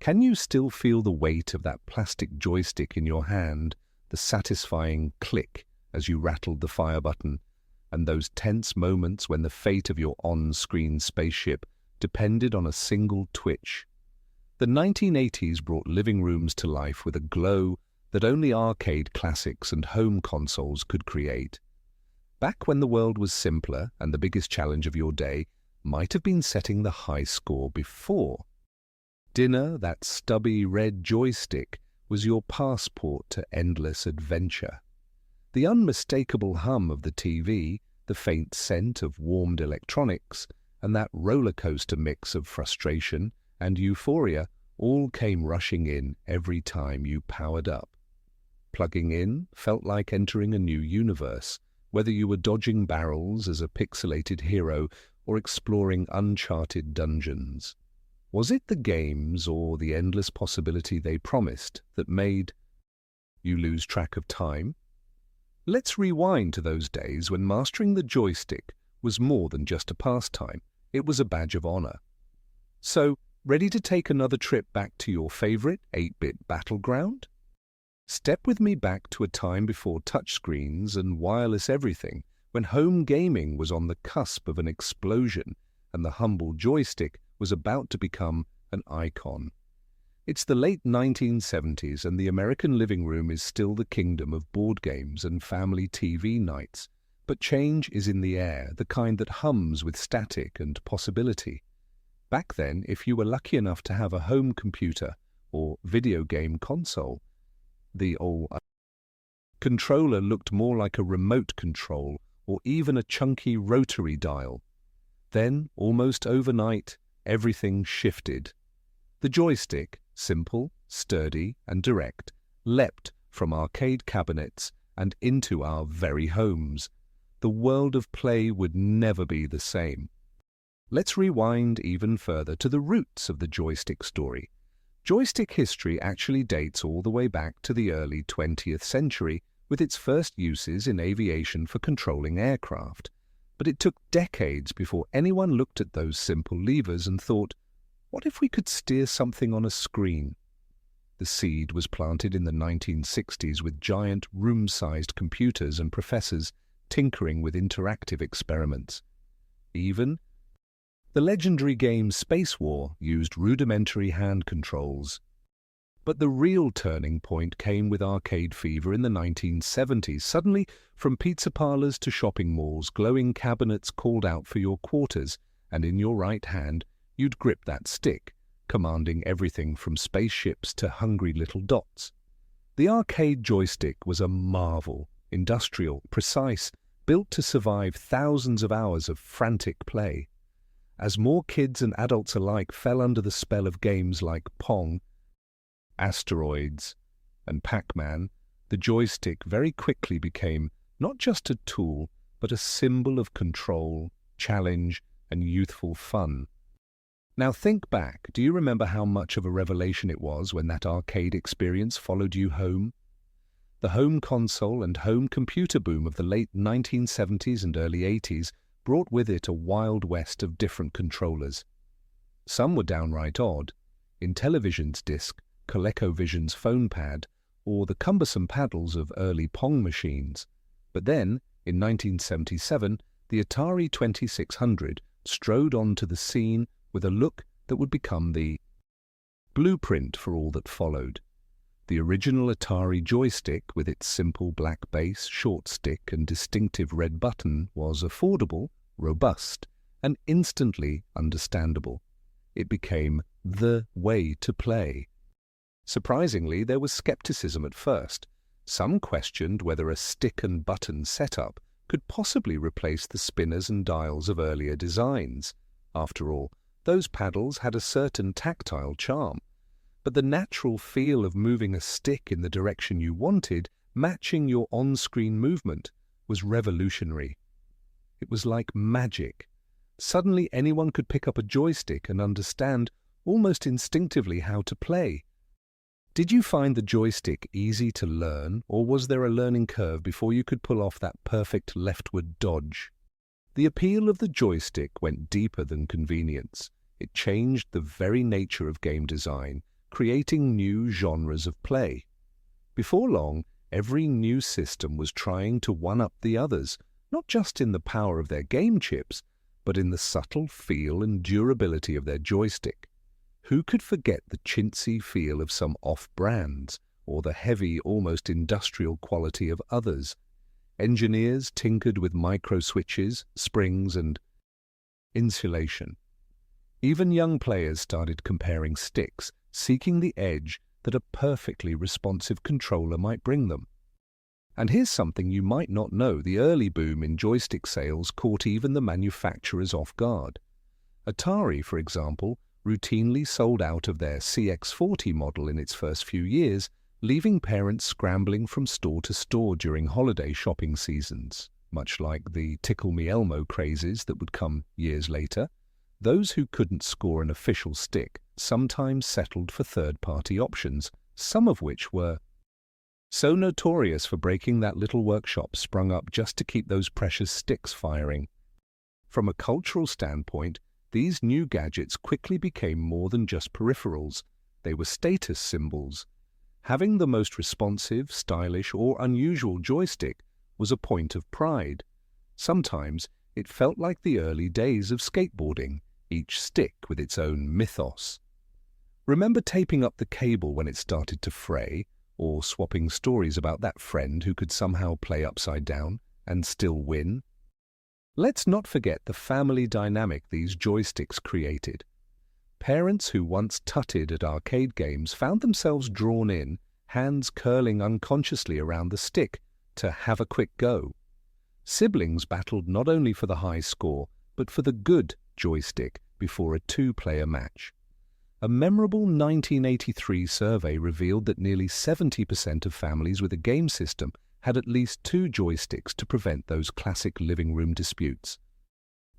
Can you still feel the weight of that plastic joystick in your hand, the satisfying click as you rattled the fire button, and those tense moments when the fate of your on-screen spaceship depended on a single twitch? The 1980s brought living rooms to life with a glow that only arcade classics and home consoles could create. Back when the world was simpler and the biggest challenge of your day might have been setting the high score before. Dinner, that stubby red joystick, was your passport to endless adventure. The unmistakable hum of the TV, the faint scent of warmed electronics, and that roller coaster mix of frustration and euphoria all came rushing in every time you powered up. Plugging in felt like entering a new universe, whether you were dodging barrels as a pixelated hero or exploring uncharted dungeons. Was it the games or the endless possibility they promised that made you lose track of time? Let's rewind to those days when mastering the joystick was more than just a pastime. It was a badge of honor. So, ready to take another trip back to your favorite 8-bit battleground? Step with me back to a time before touchscreens and wireless everything, when home gaming was on the cusp of an explosion and the humble joystick was about to become an icon. It's the late 1970s and the American living room is still the kingdom of board games and family TV nights, but change is in the air, the kind that hums with static and possibility. Back then, if you were lucky enough to have a home computer or video game console, the old controller looked more like a remote control or even a chunky rotary dial. Then, almost overnight, everything shifted. The joystick, simple, sturdy, and direct, leapt from arcade cabinets and into our very homes. The world of play would never be the same. Let's rewind even further to the roots of the joystick story. Joystick history actually dates all the way back to the early 20th century, with its first uses in aviation for controlling aircraft. But it took decades before anyone looked at those simple levers and thought, what if we could steer something on a screen? The seed was planted in the 1960s with giant room-sized computers and professors tinkering with interactive experiments. Even the legendary game Space War used rudimentary hand controls. But the real turning point came with arcade fever in the 1970s. Suddenly, from pizza parlors to shopping malls, glowing cabinets called out for your quarters, and in your right hand, you'd grip that stick, commanding everything from spaceships to hungry little dots. The arcade joystick was a marvel, industrial, precise, built to survive thousands of hours of frantic play. As more kids and adults alike fell under the spell of games like Pong, Asteroids, and Pac-Man, the joystick very quickly became not just a tool, but a symbol of control, challenge, and youthful fun. Now think back, do you remember how much of a revelation it was when that arcade experience followed you home? The home console and home computer boom of the late 1970s and early 80s brought with it a wild west of different controllers. Some were downright odd, Intellivision's disc, ColecoVision's phone pad, or the cumbersome paddles of early Pong machines. But then, in 1977, the Atari 2600 strode onto the scene with a look that would become the blueprint for all that followed. The original Atari joystick, with its simple black base, short stick, and distinctive red button, was affordable, robust, and instantly understandable. It became the way to play. Surprisingly, there was skepticism at first. Some questioned whether a stick and button setup could possibly replace the spinners and dials of earlier designs. After all, those paddles had a certain tactile charm. But the natural feel of moving a stick in the direction you wanted, matching your on-screen movement, was revolutionary. It was like magic. Suddenly anyone could pick up a joystick and understand, almost instinctively, how to play. Did you find the joystick easy to learn, or was there a learning curve before you could pull off that perfect leftward dodge? The appeal of the joystick went deeper than convenience. It changed the very nature of game design, creating new genres of play. Before long, every new system was trying to one-up the others, not just in the power of their game chips, but in the subtle feel and durability of their joystick. Who could forget the chintzy feel of some off-brands, or the heavy, almost industrial quality of others? Engineers tinkered with micro-switches, springs, and insulation. Even young players started comparing sticks, seeking the edge that a perfectly responsive controller might bring them. And here's something you might not know: the early boom in joystick sales caught even the manufacturers off guard. Atari, for example, routinely sold out of their CX40 model in its first few years, leaving parents scrambling from store to store during holiday shopping seasons. Much like the Tickle Me Elmo crazes that would come years later, those who couldn't score an official stick sometimes settled for third-party options, some of which were so notorious for breaking that little workshop sprung up just to keep those precious sticks firing. From a cultural standpoint, these new gadgets quickly became more than just peripherals. They were status symbols. Having the most responsive, stylish, or unusual joystick was a point of pride. Sometimes it felt like the early days of skateboarding, each stick with its own mythos. Remember taping up the cable when it started to fray, or swapping stories about that friend who could somehow play upside down and still win? Let's not forget the family dynamic these joysticks created. Parents who once tutted at arcade games found themselves drawn in, hands curling unconsciously around the stick, to have a quick go. Siblings battled not only for the high score, but for the good joystick before a two-player match. A memorable 1983 survey revealed that nearly 70% of families with a game system had at least two joysticks to prevent those classic living room disputes.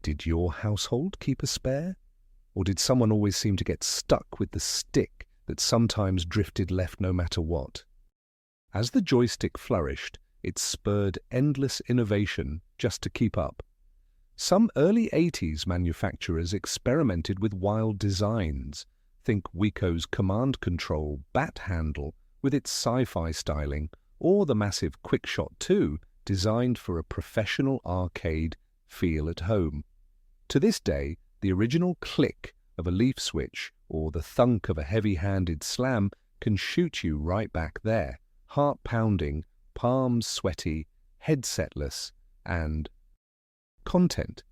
Did your household keep a spare? Or did someone always seem to get stuck with the stick that sometimes drifted left no matter what? As the joystick flourished, it spurred endless innovation just to keep up. Some early 80s manufacturers experimented with wild designs. Think Wico's Command Control bat handle with its sci-fi styling, or the massive QuickShot 2 designed for a professional arcade feel at home. To this day, the original click of a leaf switch or the thunk of a heavy-handed slam can shoot you right back there, heart-pounding, palms sweaty, headsetless, and content.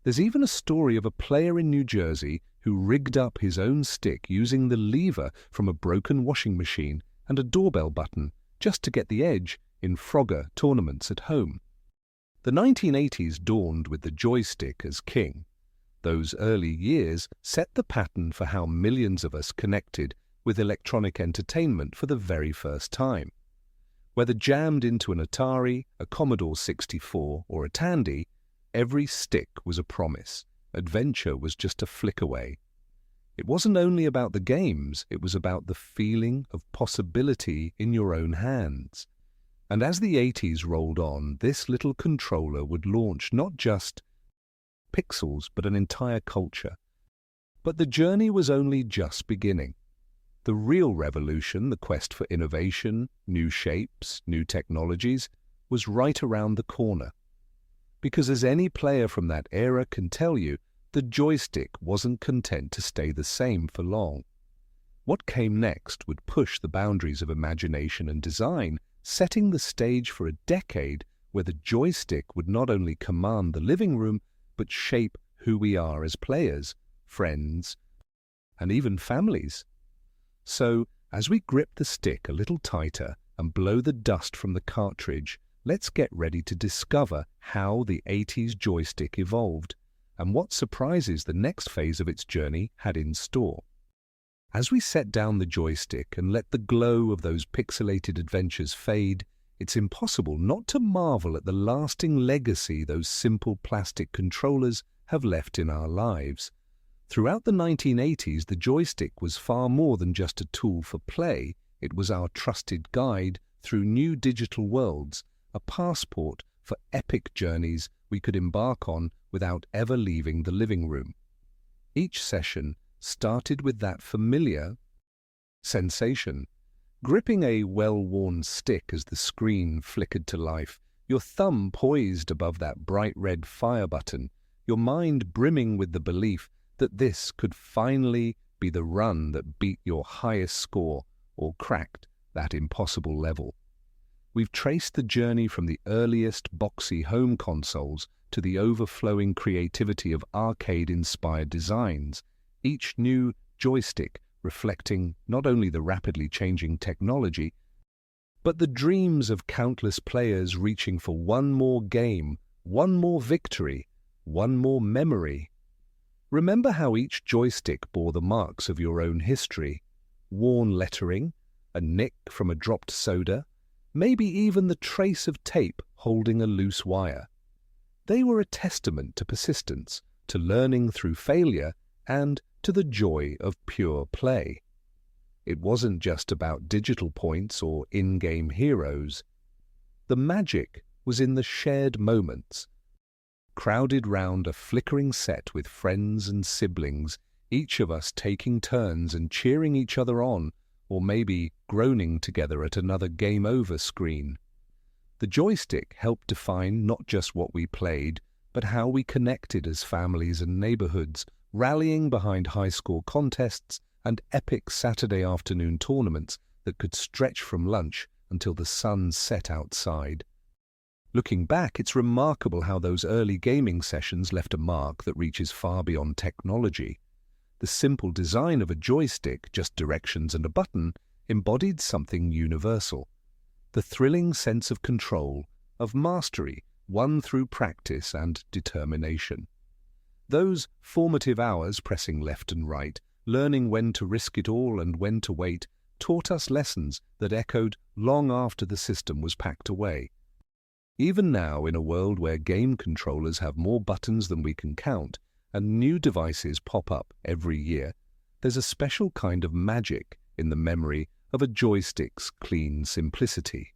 There's even a story of a player in New Jersey who rigged up his own stick using the lever from a broken washing machine and a doorbell button just to get the edge in Frogger tournaments at home. The 1980s dawned with the joystick as king. Those early years set the pattern for how millions of us connected with electronic entertainment for the very first time. Whether jammed into an Atari, a Commodore 64, or a Tandy, every stick was a promise. Adventure was just a flick away. It wasn't only about the games, it was about the feeling of possibility in your own hands. And as the 80s rolled on, this little controller would launch not just pixels, but an entire culture. But the journey was only just beginning. The real revolution, the quest for innovation, new shapes, new technologies, was right around the corner. Because as any player from that era can tell you, the joystick wasn't content to stay the same for long. What came next would push the boundaries of imagination and design, setting the stage for a decade where the joystick would not only command the living room, but shape who we are as players, friends, and even families. So, as we grip the stick a little tighter and blow the dust from the cartridge, let's get ready to discover how the 80s joystick evolved and what surprises the next phase of its journey had in store. As we set down the joystick and let the glow of those pixelated adventures fade, it's impossible not to marvel at the lasting legacy those simple plastic controllers have left in our lives. Throughout the 1980s, the joystick was far more than just a tool for play. It was our trusted guide through new digital worlds, a passport for epic journeys we could embark on without ever leaving the living room. Each session started with that familiar sensation. Gripping a well-worn stick as the screen flickered to life, your thumb poised above that bright red fire button, your mind brimming with the belief that this could finally be the run that beat your highest score or cracked that impossible level. We've traced the journey from the earliest boxy home consoles to the overflowing creativity of arcade-inspired designs, each new joystick reflecting not only the rapidly changing technology, but the dreams of countless players reaching for one more game, one more victory, one more memory. Remember how each joystick bore the marks of your own history, worn lettering, a nick from a dropped soda, maybe even the trace of tape holding a loose wire. They were a testament to persistence, to learning through failure, and to the joy of pure play. It wasn't just about digital points or in-game heroes. The magic was in the shared moments. Crowded round a flickering set with friends and siblings, each of us taking turns and cheering each other on, or maybe groaning together at another game-over screen. The joystick helped define not just what we played, but how we connected as families and neighborhoods, rallying behind high-score contests and epic Saturday afternoon tournaments that could stretch from lunch until the sun set outside. Looking back, it's remarkable how those early gaming sessions left a mark that reaches far beyond technology. The simple design of a joystick, just directions and a button, embodied something universal. The thrilling sense of control, of mastery, won through practice and determination. Those formative hours pressing left and right, learning when to risk it all and when to wait, taught us lessons that echoed long after the system was packed away. Even now, in a world where game controllers have more buttons than we can count, and new devices pop up every year, there's a special kind of magic in the memory of a joystick's clean simplicity.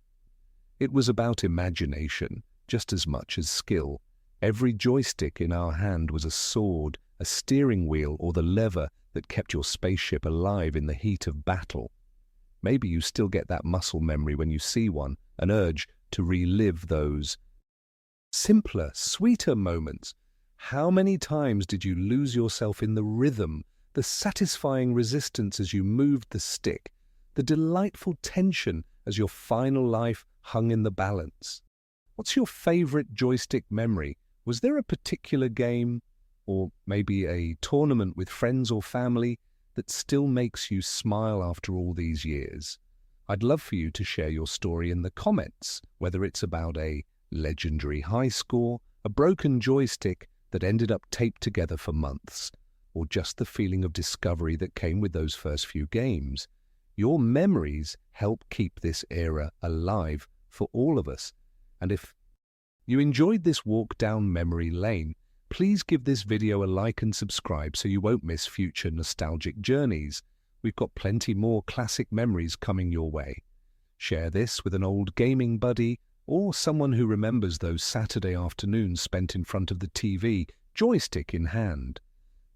It was about imagination just as much as skill. Every joystick in our hand was a sword, a steering wheel, or the lever that kept your spaceship alive in the heat of battle. Maybe you still get that muscle memory when you see one, an urge to relive those simpler, sweeter moments. How many times did you lose yourself in the rhythm, the satisfying resistance as you moved the stick, the delightful tension as your final life hung in the balance? What's your favorite joystick memory? Was there a particular game, or maybe a tournament with friends or family, that still makes you smile after all these years? I'd love for you to share your story in the comments, whether it's about a legendary high score, a broken joystick that ended up taped together for months, or just the feeling of discovery that came with those first few games. Your memories help keep this era alive for all of us. And if you enjoyed this walk down memory lane, please give this video a like and subscribe so you won't miss future nostalgic journeys. We've got plenty more classic memories coming your way. Share this with an old gaming buddy or someone who remembers those Saturday afternoons spent in front of the TV, joystick in hand.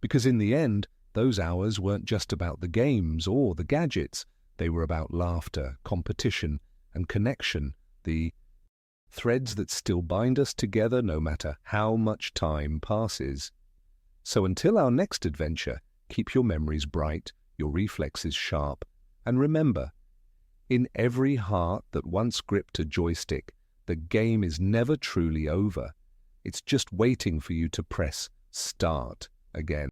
Because in the end, those hours weren't just about the games or the gadgets. They were about laughter, competition, and connection, the threads that still bind us together no matter how much time passes. So until our next adventure, keep your memories bright, your reflexes sharp, and remember, in every heart that once gripped a joystick, the game is never truly over. It's just waiting for you to press start again.